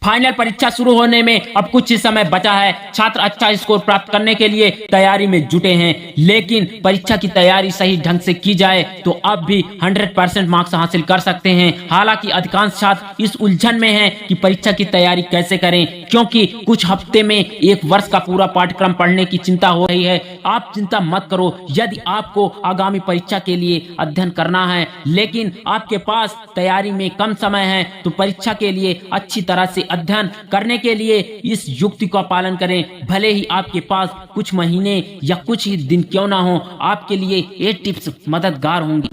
Final परीक्षा शुरू होने में अब कुछ ही समय बचा है। छात्र अच्छा स्कोर प्राप्त करने के लिए तैयारी में जुटे हैं, लेकिन परीक्षा की तैयारी सही ढंग से की जाए तो अब भी 100% मार्क्स हासिल कर सकते हैं। हालांकि अधिकांश छात्र इस उलझन में हैं कि परीक्षा की तैयारी कैसे करें, क्योंकि कुछ हफ्ते में एक वर्ष का पूरा पाठ्यक्रम पढ़ने की चिंता हो रही है। आप चिंता मत करो। यदि आपको आगामी परीक्षा के लिए अध्ययन करना है, लेकिन आपके पास तैयारी में कम समय है, तो परीक्षा के लिए अच्छी तरह से अध्ययन करने के लिए इस युक्ति का पालन करें। भले ही आपके पास कुछ महीने या कुछ ही दिन क्यों ना हो, आपके लिए ये टिप्स मददगार होंगी।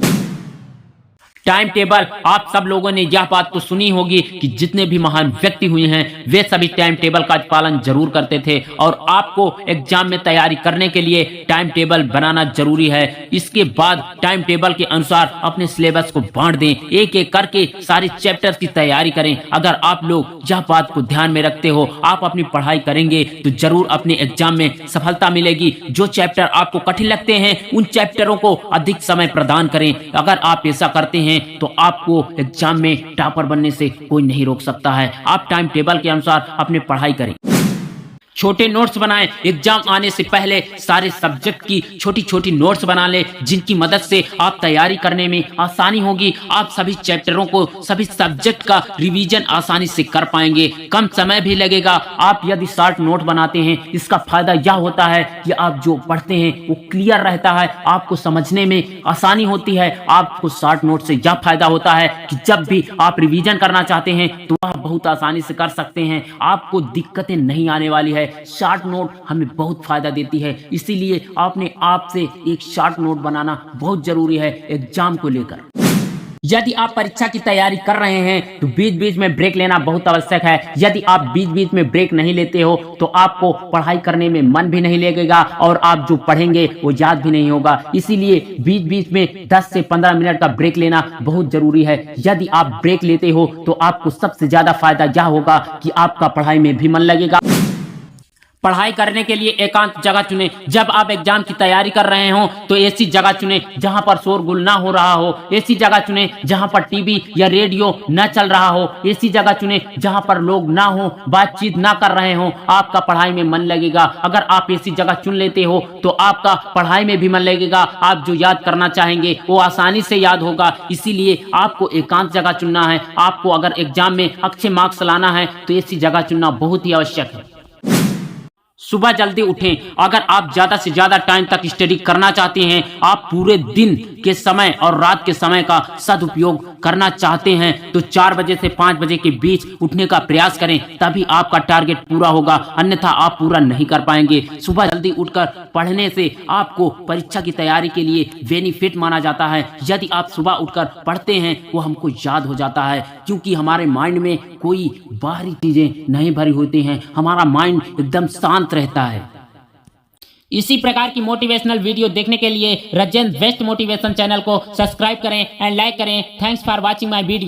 Time table. आप सब लोगों ने यह बात तो सुनी होगी कि जितने भी महान व्यक्ति हुए हैं वे सभी टाइम टेबल का पालन जरूर करते थे, और आपको एग्जाम में तैयारी करने के लिए टाइम टेबल बनाना जरूरी है। इसके बाद टाइम टेबल के अनुसार अपने सिलेबस को बांट दें, एक एक करके सारे चैप्टर्स की तैयारी करें। अगर आप लोग यह बात को ध्यान में रखते हो, आप अपनी पढ़ाई करेंगे तो जरूर अपने एग्जाम में सफलता मिलेगी। जो चैप्टर आपको कठिन लगते हैं उन चैप्टरों को अधिक समय प्रदान करें। अगर आप ऐसा करते हैं तो आपको एग्जाम में टॉपर बनने से कोई नहीं रोक सकता है। आप टाइम टेबल के अनुसार अपनी पढ़ाई करें। छोटे नोट्स बनाएं। एग्जाम आने से पहले सारे सब्जेक्ट की छोटी छोटी नोट्स बना लें, जिनकी मदद से आप तैयारी करने में आसानी होगी। आप सभी चैप्टरों को, सभी सब्जेक्ट का रिवीजन आसानी से कर पाएंगे, कम समय भी लगेगा। आप यदि शॉर्ट नोट बनाते हैं, इसका फायदा यह होता है कि आप जो पढ़ते हैं वो क्लियर रहता है, आपको समझने में आसानी होती है। आपको शॉर्ट नोट से यह फायदा होता है कि जब भी आप रिवीजन करना चाहते हैं तो वह बहुत आसानी से कर सकते हैं, आपको दिक्कतें नहीं आने वाली है। शॉर्ट नोट हमें बहुत फायदा देती है, इसीलिए अपने आप से एक शॉर्ट नोट बनाना बहुत जरूरी है एग्जाम को लेकर। यदि आप परीक्षा की तैयारी कर रहे हैं तो बीच बीच में ब्रेक लेना बहुत आवश्यक है। यदि आप बीच बीच में ब्रेक नहीं लेते हो तो आपको पढ़ाई करने में मन भी नहीं लगेगा और आप जो पढ़ेंगे वो याद भी नहीं होगा। इसीलिए बीच बीच में 10 से 15 मिनट का ब्रेक लेना बहुत जरूरी है। यदि आप ब्रेक लेते हो तो आपको सबसे ज्यादा फायदा यह होगा कि आपका पढ़ाई में भी मन लगेगा। पढ़ाई करने के लिए एकांत जगह चुनें। जब आप एग्जाम की तैयारी कर रहे हो तो ऐसी जगह चुनें जहां पर शोरगुल ना हो रहा हो। ऐसी जगह चुनें जहां पर टीवी या रेडियो न चल रहा हो। ऐसी जगह चुनें जहां पर लोग ना हो, बातचीत ना कर रहे हो। आपका पढ़ाई में मन लगेगा। अगर आप ऐसी जगह चुन लेते हो तो आपका पढ़ाई में भी मन लगेगा। आप जो याद करना चाहेंगे वो आसानी से याद होगा। इसीलिए आपको एकांत जगह चुनना है। आपको अगर एग्जाम में अच्छे मार्क्स लाना है तो ऐसी जगह चुनना बहुत ही आवश्यक है। सुबह जल्दी उठें। अगर आप ज्यादा से ज्यादा टाइम तक स्टडी करना चाहते हैं, आप पूरे दिन के समय और रात के समय का सदुपयोग करना चाहते हैं, तो 4 बजे से 5 बजे के बीच उठने का प्रयास करें, तभी आपका टारगेट पूरा होगा, अन्यथा आप पूरा नहीं कर पाएंगे। सुबह जल्दी उठकर पढ़ने से आपको परीक्षा की तैयारी के लिए बेनिफिट माना जाता है। यदि आप सुबह उठकर पढ़ते हैं वो हमको याद हो जाता है, क्योंकि हमारे माइंड में कोई बाहरी चीजें नहीं भरी होती हैं, हमारा माइंड एकदम शांत रहता है। इसी प्रकार की मोटिवेशनल वीडियो देखने के लिए राजेंद्र बेस्ट मोटिवेशन चैनल को सब्सक्राइब करें एंड लाइक करें। Thanks for watching my video.